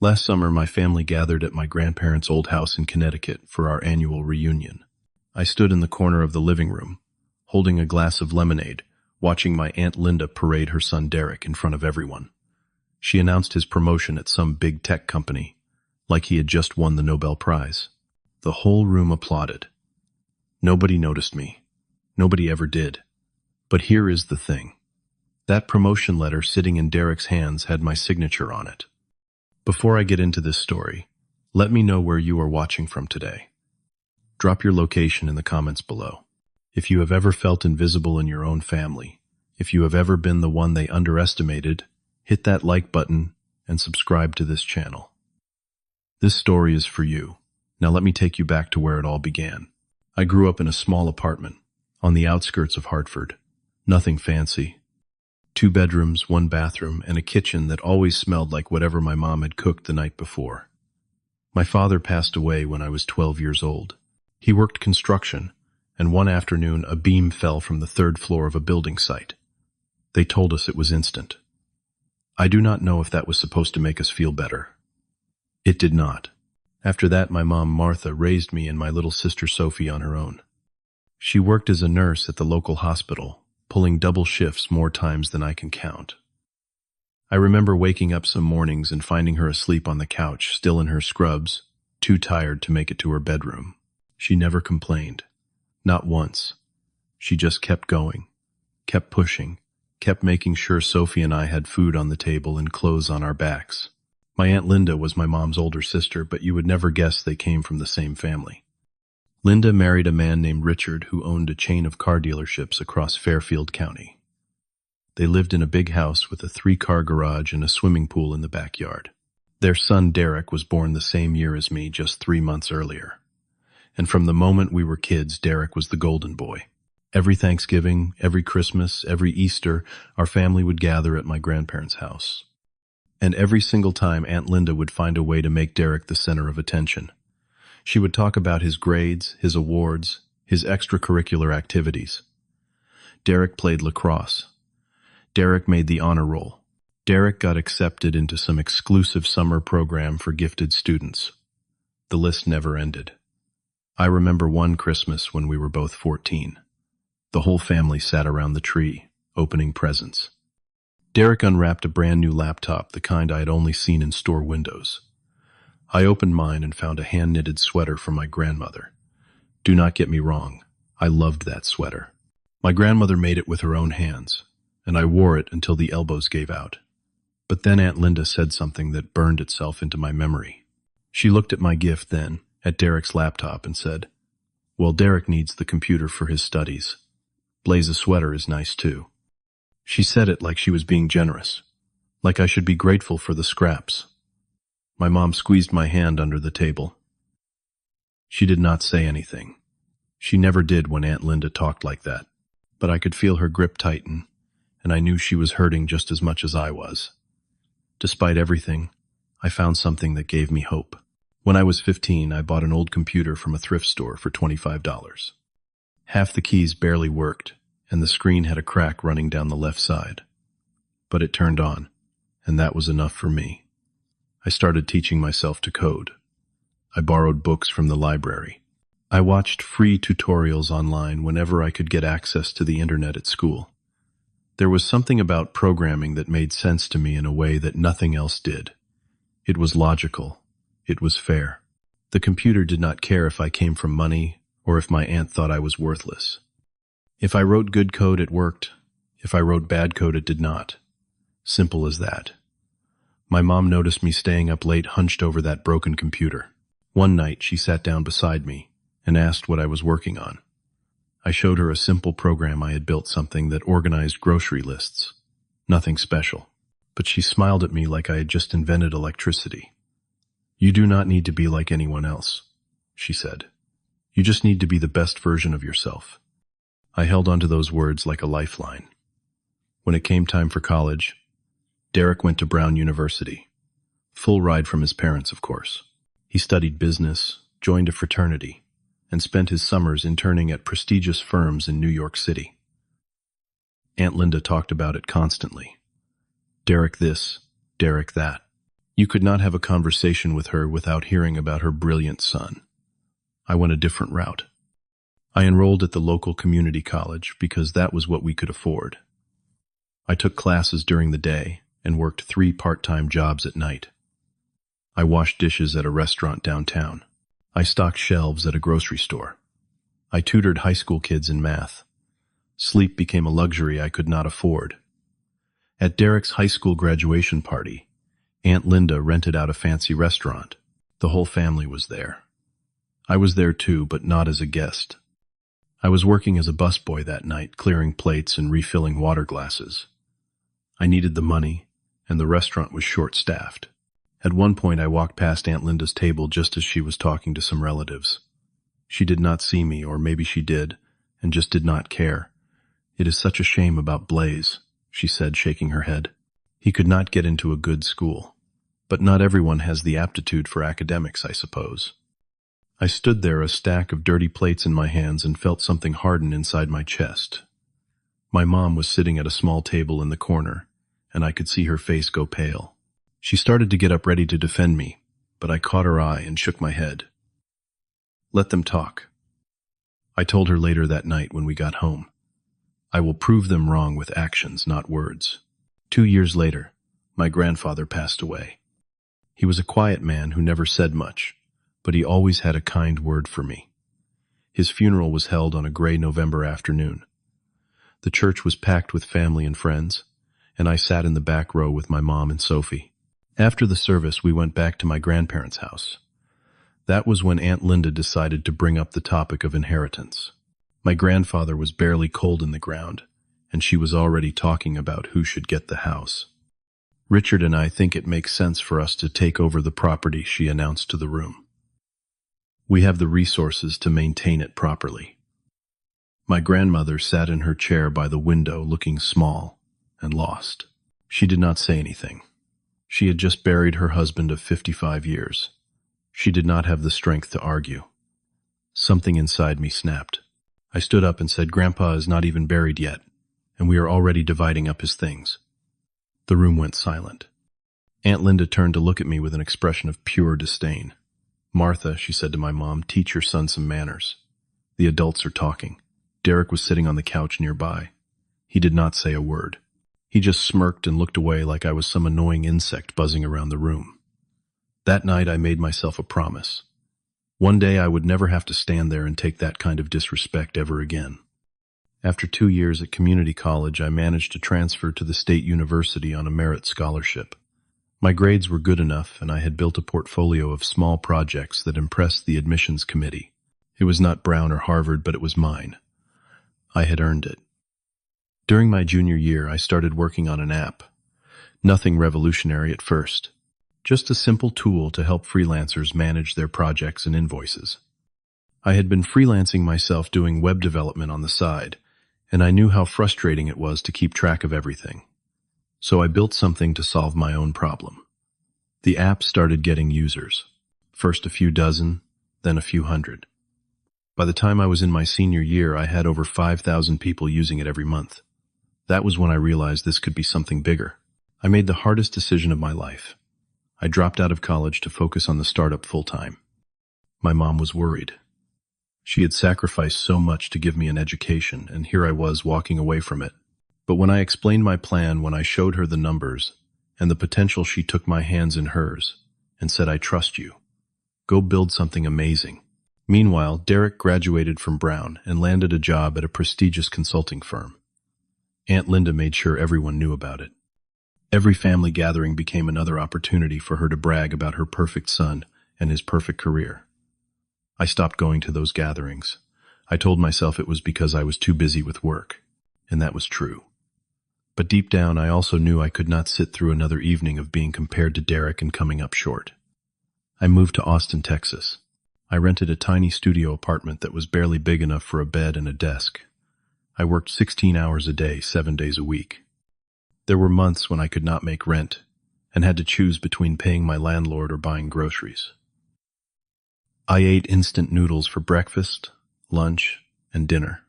Last summer, my family gathered at my grandparents' old house in Connecticut for our annual reunion. I stood in the corner of the living room, holding a glass of lemonade, watching my Aunt Linda parade her son Derek in front of everyone. She announced his promotion at some big tech company, like he had just won the Nobel Prize. The whole room applauded. Nobody noticed me. Nobody ever did. But here is the thing. That promotion letter sitting in Derek's hands had my signature on it. Before I get into this story, let me know where you are watching from today. Drop your location in the comments below. If you have ever felt invisible in your own family, if you have ever been the one they underestimated, hit that like button and subscribe to this channel. This story is for you. Now let me take you back to where it all began. I grew up in a small apartment on the outskirts of Hartford. Nothing fancy. 2 bedrooms, 1 bathroom, and a kitchen that always smelled like whatever my mom had cooked the night before. My father passed away when I was 12 years old. He worked construction, and one afternoon a beam fell from the 3rd floor of a building site. They told us it was instant. I do not know if that was supposed to make us feel better. It did not. After that, my mom, Martha, raised me and my little sister Sophie on her own. She worked as a nurse at the local hospital, pulling double shifts more times than I can count. I remember waking up some mornings and finding her asleep on the couch, still in her scrubs, too tired to make it to her bedroom. She never complained. Not once. She just kept going, kept pushing, kept making sure Sophie and I had food on the table and clothes on our backs. My Aunt Linda was my mom's older sister, but you would never guess they came from the same family. Linda married a man named Richard who owned a chain of car dealerships across Fairfield County. They lived in a big house with a 3-car garage and a swimming pool in the backyard. Their son Derek was born the same year as me, just 3 months earlier. And from the moment we were kids, Derek was the golden boy. Every Thanksgiving, every Christmas, every Easter, our family would gather at my grandparents' house. And every single time, Aunt Linda would find a way to make Derek the center of attention. She would talk about his grades, his awards, his extracurricular activities. Derek played lacrosse. Derek made the honor roll. Derek got accepted into some exclusive summer program for gifted students. The list never ended. I remember one Christmas when we were both 14. The whole family sat around the tree, opening presents. Derek unwrapped a brand new laptop, the kind I had only seen in store windows. I opened mine and found a hand-knitted sweater from my grandmother. Do not get me wrong, I loved that sweater. My grandmother made it with her own hands, and I wore it until the elbows gave out. But then Aunt Linda said something that burned itself into my memory. She looked at my gift then, at Derek's laptop, and said, "Well, Derek needs the computer for his studies. Blaze's sweater is nice too." She said it like she was being generous, like I should be grateful for the scraps. My mom squeezed my hand under the table. She did not say anything. She never did when Aunt Linda talked like that, but I could feel her grip tighten, and I knew she was hurting just as much as I was. Despite everything, I found something that gave me hope. When I was 15, I bought an old computer from a thrift store for $25. Half the keys barely worked, and the screen had a crack running down the left side. But it turned on, and that was enough for me. I started teaching myself to code. I borrowed books from the library. I watched free tutorials online whenever I could get access to the internet at school. There was something about programming that made sense to me in a way that nothing else did. It was logical. It was fair. The computer did not care if I came from money or if my aunt thought I was worthless. If I wrote good code, it worked. If I wrote bad code, it did not. Simple as that. My mom noticed me staying up late, hunched over that broken computer. One night, she sat down beside me and asked what I was working on. I showed her a simple program I had built, something that organized grocery lists. Nothing special. But she smiled at me like I had just invented electricity. "You do not need to be like anyone else," she said. "You just need to be the best version of yourself." I held onto those words like a lifeline. When it came time for college, Derek went to Brown University. Full ride from his parents, of course. He studied business, joined a fraternity, and spent his summers interning at prestigious firms in New York City. Aunt Linda talked about it constantly. Derek this, Derek that. You could not have a conversation with her without hearing about her brilliant son. I went a different route. I enrolled at the local community college because that was what we could afford. I took classes during the day and worked 3 part-time jobs at night. I washed dishes at a restaurant downtown. I stocked shelves at a grocery store. I tutored high school kids in math. Sleep became a luxury I could not afford. At Derek's high school graduation party, Aunt Linda rented out a fancy restaurant. The whole family was there. I was there too, but not as a guest. I was working as a busboy that night, clearing plates and refilling water glasses. I needed the money, and the restaurant was short-staffed. At one point, I walked past Aunt Linda's table just as she was talking to some relatives. She did not see me, or maybe she did, and just did not care. "It is such a shame about Blaze," she said, shaking her head. "He could not get into a good school. But not everyone has the aptitude for academics, I suppose." I stood there, a stack of dirty plates in my hands, and felt something harden inside my chest. My mom was sitting at a small table in the corner, and I could see her face go pale. She started to get up ready to defend me, but I caught her eye and shook my head. "Let them talk." I told her later that night when we got home. "I will prove them wrong with actions, not words." 2 years later, my grandfather passed away. He was a quiet man who never said much, but he always had a kind word for me. His funeral was held on a gray November afternoon. The church was packed with family and friends, and I sat in the back row with my mom and Sophie. After the service, we went back to my grandparents' house. That was when Aunt Linda decided to bring up the topic of inheritance. My grandfather was barely cold in the ground, and she was already talking about who should get the house. "Richard and I think it makes sense for us to take over the property," she announced to the room. "We have the resources to maintain it properly." My grandmother sat in her chair by the window, looking small and lost. She did not say anything. She had just buried her husband of 55 years. She did not have the strength to argue. Something inside me snapped. I stood up and said, "Grandpa is not even buried yet, and we are already dividing up his things." The room went silent. Aunt Linda turned to look at me with an expression of pure disdain. "Martha," she said to my mom, "teach your son some manners. The adults are talking." Derek was sitting on the couch nearby. He did not say a word. He just smirked and looked away like I was some annoying insect buzzing around the room. That night I made myself a promise. One day I would never have to stand there and take that kind of disrespect ever again. After 2 years at community college, I managed to transfer to the state university on a merit scholarship. My grades were good enough, and I had built a portfolio of small projects that impressed the admissions committee. It was not Brown or Harvard, but it was mine. I had earned it. During my junior year, I started working on an app. Nothing revolutionary at first. Just a simple tool to help freelancers manage their projects and invoices. I had been freelancing myself doing web development on the side, and I knew how frustrating it was to keep track of everything. So I built something to solve my own problem. The app started getting users. First a few dozen, then a few hundred. By the time I was in my senior year, I had over 5,000 people using it every month. That was when I realized this could be something bigger. I made the hardest decision of my life. I dropped out of college to focus on the startup full-time. My mom was worried. She had sacrificed so much to give me an education, and here I was walking away from it. But when I explained my plan, when I showed her the numbers and the potential, she took my hands in hers and said, "I trust you. Go build something amazing." Meanwhile, Derek graduated from Brown and landed a job at a prestigious consulting firm. Aunt Linda made sure everyone knew about it. Every family gathering became another opportunity for her to brag about her perfect son and his perfect career. I stopped going to those gatherings. I told myself it was because I was too busy with work, and that was true. But deep down, I also knew I could not sit through another evening of being compared to Derek and coming up short. I moved to Austin, Texas. I rented a tiny studio apartment that was barely big enough for a bed and a desk. I worked 16 hours a day, 7 days a week. There were months when I could not make rent and had to choose between paying my landlord or buying groceries. I ate instant noodles for breakfast, lunch, and dinner.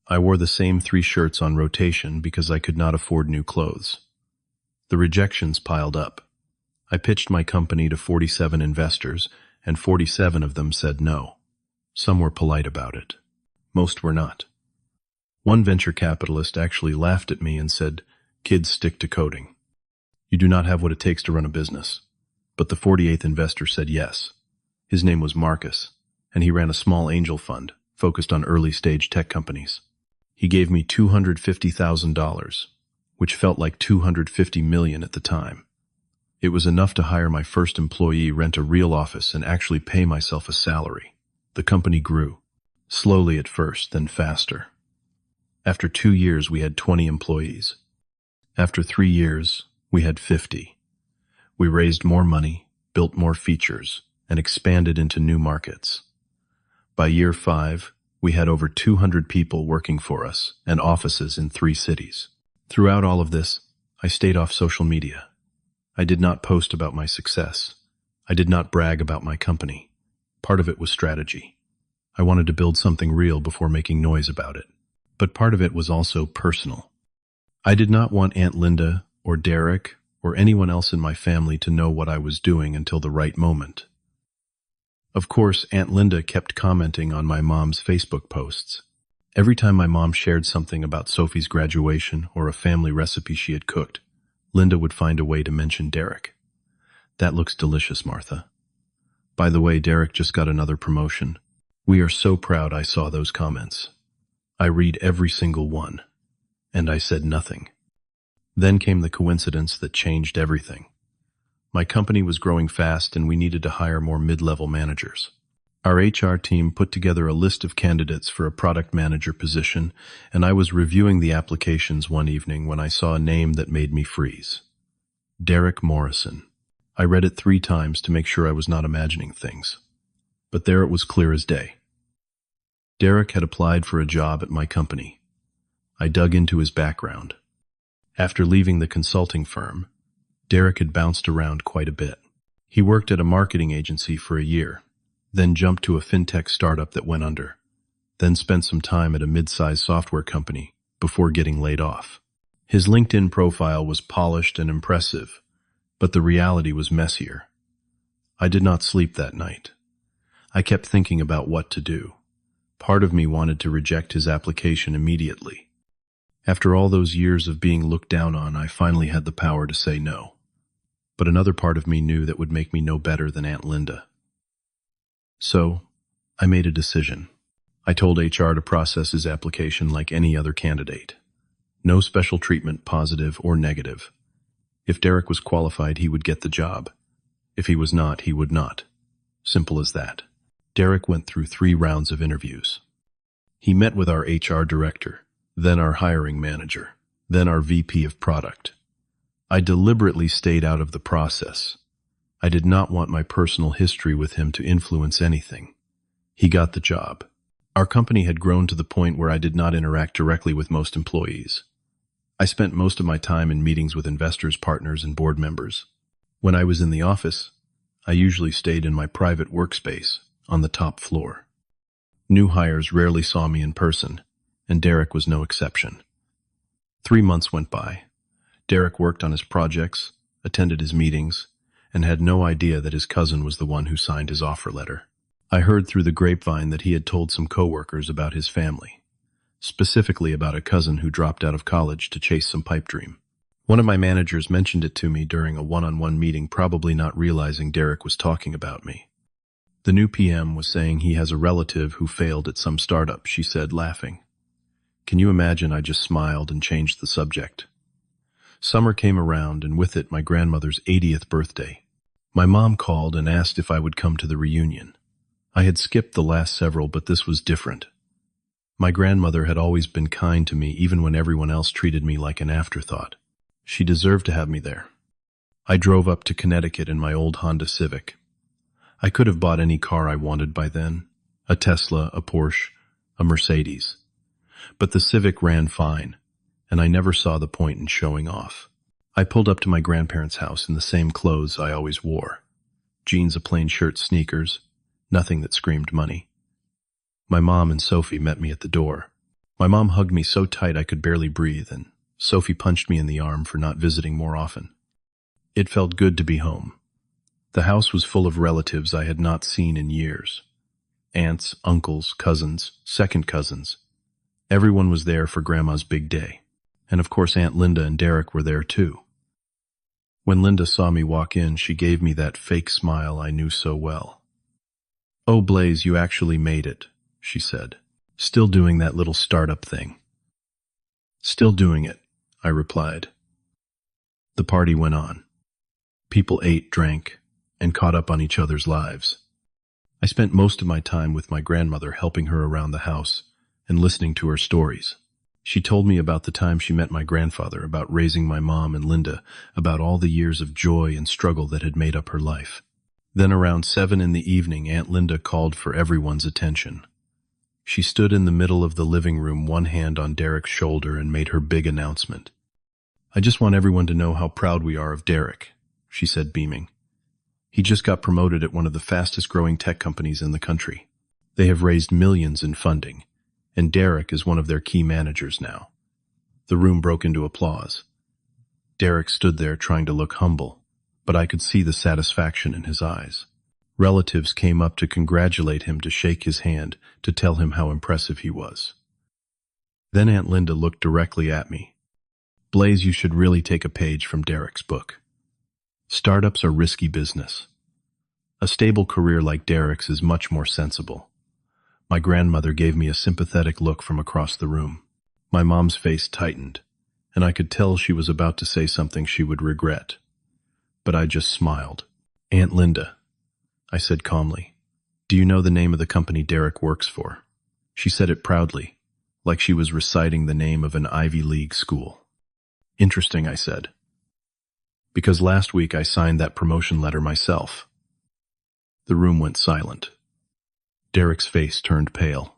I wore the same 3 shirts on rotation because I could not afford new clothes. The rejections piled up. I pitched my company to 47 investors, and 47 of them said no. Some were polite about it. Most were not. One venture capitalist actually laughed at me and said, "Kids stick to coding. You do not have what it takes to run a business." But the 48th investor said yes. His name was Marcus, and he ran a small angel fund focused on early-stage tech companies. He gave me $250,000, which felt like $250 million at the time. It was enough to hire my first employee, rent a real office, and actually pay myself a salary. The company grew. Slowly at first, then faster. After 2 years, we had 20 employees. After 3 years, we had 50. We raised more money, built more features, and expanded into new markets. By year 5, we had over 200 people working for us and offices in 3 cities. Throughout all of this, I stayed off social media. I did not post about my success. I did not brag about my company. Part of it was strategy. I wanted to build something real before making noise about it. But part of it was also personal. I did not want Aunt Linda or Derek or anyone else in my family to know what I was doing until the right moment. Of course, Aunt Linda kept commenting on my mom's Facebook posts. Every time my mom shared something about Sophie's graduation or a family recipe she had cooked, Linda would find a way to mention Derek. "That looks delicious, Martha. By the way, Derek just got another promotion. We are so proud." I saw those comments. I read every single one, and I said nothing. Then came the coincidence that changed everything. My company was growing fast and we needed to hire more mid-level managers. Our HR team put together a list of candidates for a product manager position, and I was reviewing the applications one evening when I saw a name that made me freeze. Derek Morrison. I read it 3 times to make sure I was not imagining things. But there it was, clear as day. Derek had applied for a job at my company. I dug into his background. After leaving the consulting firm, Derek had bounced around quite a bit. He worked at a marketing agency for a year, then jumped to a fintech startup that went under, then spent some time at a mid-sized software company before getting laid off. His LinkedIn profile was polished and impressive, but the reality was messier. I did not sleep that night. I kept thinking about what to do. Part of me wanted to reject his application immediately. After all those years of being looked down on, I finally had the power to say no. But another part of me knew that would make me no better than Aunt Linda. So, I made a decision. I told HR to process his application like any other candidate. No special treatment, positive or negative. If Derek was qualified, he would get the job. If he was not, he would not. Simple as that. Derek went through 3 rounds of interviews. He met with our HR director, then our hiring manager, then our VP of product. I deliberately stayed out of the process. I did not want my personal history with him to influence anything. He got the job. Our company had grown to the point where I did not interact directly with most employees. I spent most of my time in meetings with investors, partners, and board members. When I was in the office, I usually stayed in my private workspace on the top floor. New hires rarely saw me in person, and Derek was no exception. 3 months went by. Derek worked on his projects, attended his meetings, and had no idea that his cousin was the one who signed his offer letter. I heard through the grapevine that he had told some coworkers about his family, specifically about a cousin who dropped out of college to chase some pipe dream. One of my managers mentioned it to me during a one-on-one meeting, probably not realizing Derek was talking about me. The new PM was saying he has a relative who failed at some startup, she said, laughing. Can you imagine? I just smiled and changed the subject. Summer came around, and with it my grandmother's 80th birthday. My mom called and asked if I would come to the reunion. I had skipped the last several, but this was different. My grandmother had always been kind to me, even when everyone else treated me like an afterthought. She deserved to have me there. I drove up to Connecticut in my old Honda Civic. I could have bought any car I wanted by then, a Tesla, a Porsche, a Mercedes. But the Civic ran fine, and I never saw the point in showing off. I pulled up to my grandparents' house in the same clothes I always wore. Jeans, a plain shirt, sneakers, nothing that screamed money. My mom and Sophie met me at the door. My mom hugged me so tight I could barely breathe, and Sophie punched me in the arm for not visiting more often. It felt good to be home. The house was full of relatives I had not seen in years. Aunts, uncles, cousins, second cousins. Everyone was there for Grandma's big day. And of course Aunt Linda and Derek were there too. When Linda saw me walk in, she gave me that fake smile I knew so well. "Oh, Blaze, you actually made it," she said. "Still doing that little startup thing?" "Still doing it," I replied. The party went on. People ate, drank, and caught up on each other's lives. I spent most of my time with my grandmother, helping her around the house and listening to her stories. She told me about the time she met my grandfather, about raising my mom and Linda, about all the years of joy and struggle that had made up her life. Then around 7 in the evening, Aunt Linda called for everyone's attention. She stood in the middle of the living room, one hand on Derek's shoulder, and made her big announcement. "I just want everyone to know how proud we are of Derek," she said, beaming. "He just got promoted at one of the fastest growing tech companies in the country. They have raised millions in funding, and Derek is one of their key managers now." The room broke into applause. Derek stood there trying to look humble, but I could see the satisfaction in his eyes. Relatives came up to congratulate him, to shake his hand, to tell him how impressive he was. Then Aunt Linda looked directly at me. "Blaze, you should really take a page from Derek's book. Startups are risky business. A stable career like Derek's is much more sensible." My grandmother gave me a sympathetic look from across the room. My mom's face tightened, and I could tell she was about to say something she would regret. But I just smiled. "Aunt Linda," I said calmly, "do you know the name of the company Derek works for?" She said it proudly, like she was reciting the name of an Ivy League school. "Interesting," I said, "because last week I signed that promotion letter myself." The room went silent. Derek's face turned pale.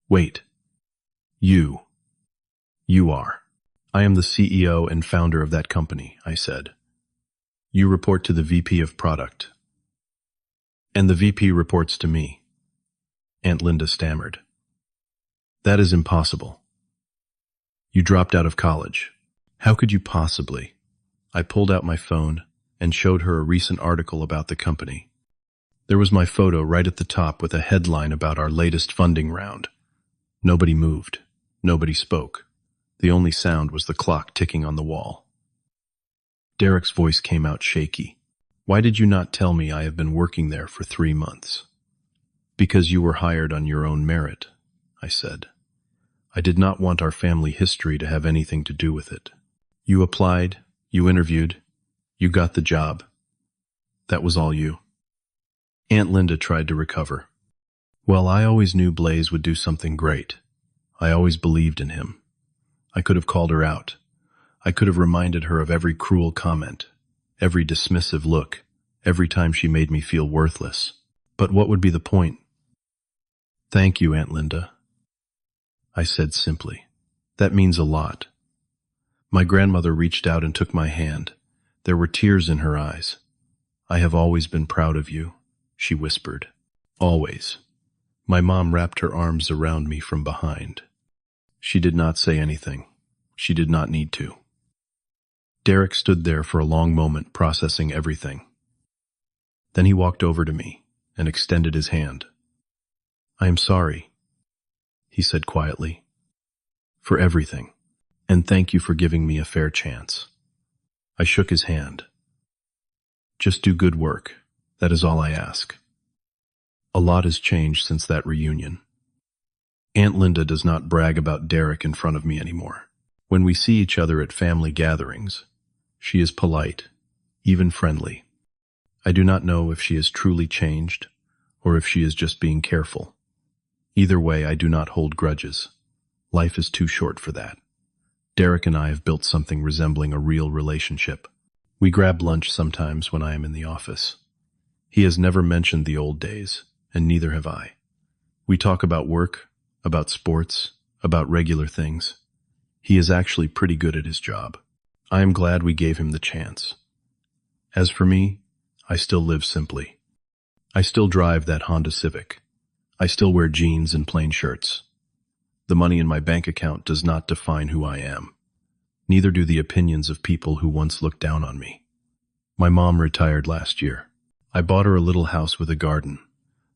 "Wait. You are." "I am the CEO and founder of that company," I said. "You report to the VP of Product." "And the VP reports to me," Aunt Linda stammered. "That is impossible. You dropped out of college. How could you possibly?" I pulled out my phone and showed her a recent article about the company. There was my photo right at the top with a headline about our latest funding round. Nobody moved. Nobody spoke. The only sound was the clock ticking on the wall. Derek's voice came out shaky. "Why did you not tell me I have been working there for 3 months?" "Because you were hired on your own merit," I said. "I did not want our family history to have anything to do with it. You applied, you interviewed, you got the job. That was all you." Aunt Linda tried to recover. "Well, I always knew Blaze would do something great. I always believed in him. I could have called her out. I could have reminded her of every cruel comment, every dismissive look, every time she made me feel worthless. But what would be the point?" "Thank you, Aunt Linda," I said simply. "That means a lot." My grandmother reached out and took my hand. There were tears in her eyes. "I have always been proud of you," she whispered. "Always." My mom wrapped her arms around me from behind. She did not say anything. She did not need to. Derek stood there for a long moment, processing everything. Then he walked over to me and extended his hand. "I am sorry," he said quietly, "for everything, and thank you for giving me a fair chance." I shook his hand. "Just do good work. That is all I ask." A lot has changed since that reunion. Aunt Linda does not brag about Derek in front of me anymore. When we see each other at family gatherings, she is polite, even friendly. I do not know if she has truly changed, or if she is just being careful. Either way, I do not hold grudges. Life is too short for that. Derek and I have built something resembling a real relationship. We grab lunch sometimes when I am in the office. He has never mentioned the old days, and neither have I. We talk about work, about sports, about regular things. He is actually pretty good at his job. I am glad we gave him the chance. As for me, I still live simply. I still drive that Honda Civic. I still wear jeans and plain shirts. The money in my bank account does not define who I am. Neither do the opinions of people who once looked down on me. My mom retired last year. I bought her a little house with a garden,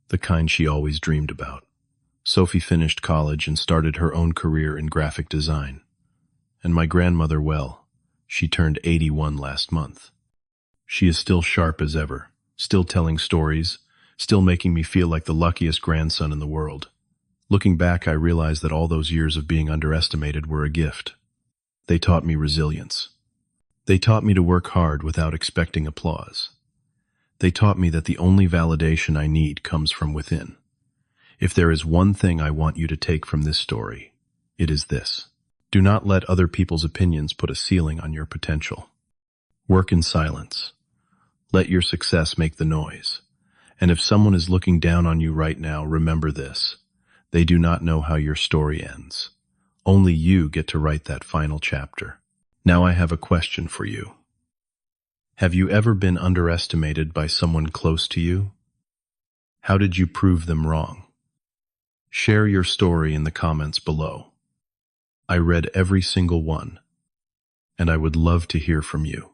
the kind she always dreamed about. Sophie finished college and started her own career in graphic design. And my grandmother, well, she turned 81 last month. She is still sharp as ever, still telling stories, still making me feel like the luckiest grandson in the world. Looking back, I realized that all those years of being underestimated were a gift. They taught me resilience. They taught me to work hard without expecting applause. They taught me that the only validation I need comes from within. If there is one thing I want you to take from this story, it is this. Do not let other people's opinions put a ceiling on your potential. Work in silence. Let your success make the noise. And if someone is looking down on you right now, remember this. They do not know how your story ends. Only you get to write that final chapter. Now I have a question for you. Have you ever been underestimated by someone close to you? How did you prove them wrong? Share your story in the comments below. I read every single one, and I would love to hear from you.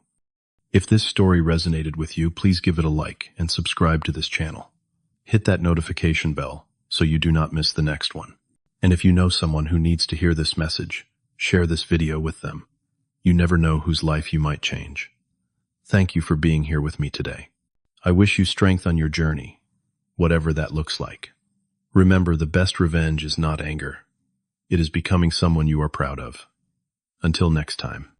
If this story resonated with you, please give it a like and subscribe to this channel. Hit that notification bell so you do not miss the next one. And if you know someone who needs to hear this message, share this video with them. You never know whose life you might change. Thank you for being here with me today. I wish you strength on your journey, whatever that looks like. Remember, the best revenge is not anger. It is becoming someone you are proud of. Until next time.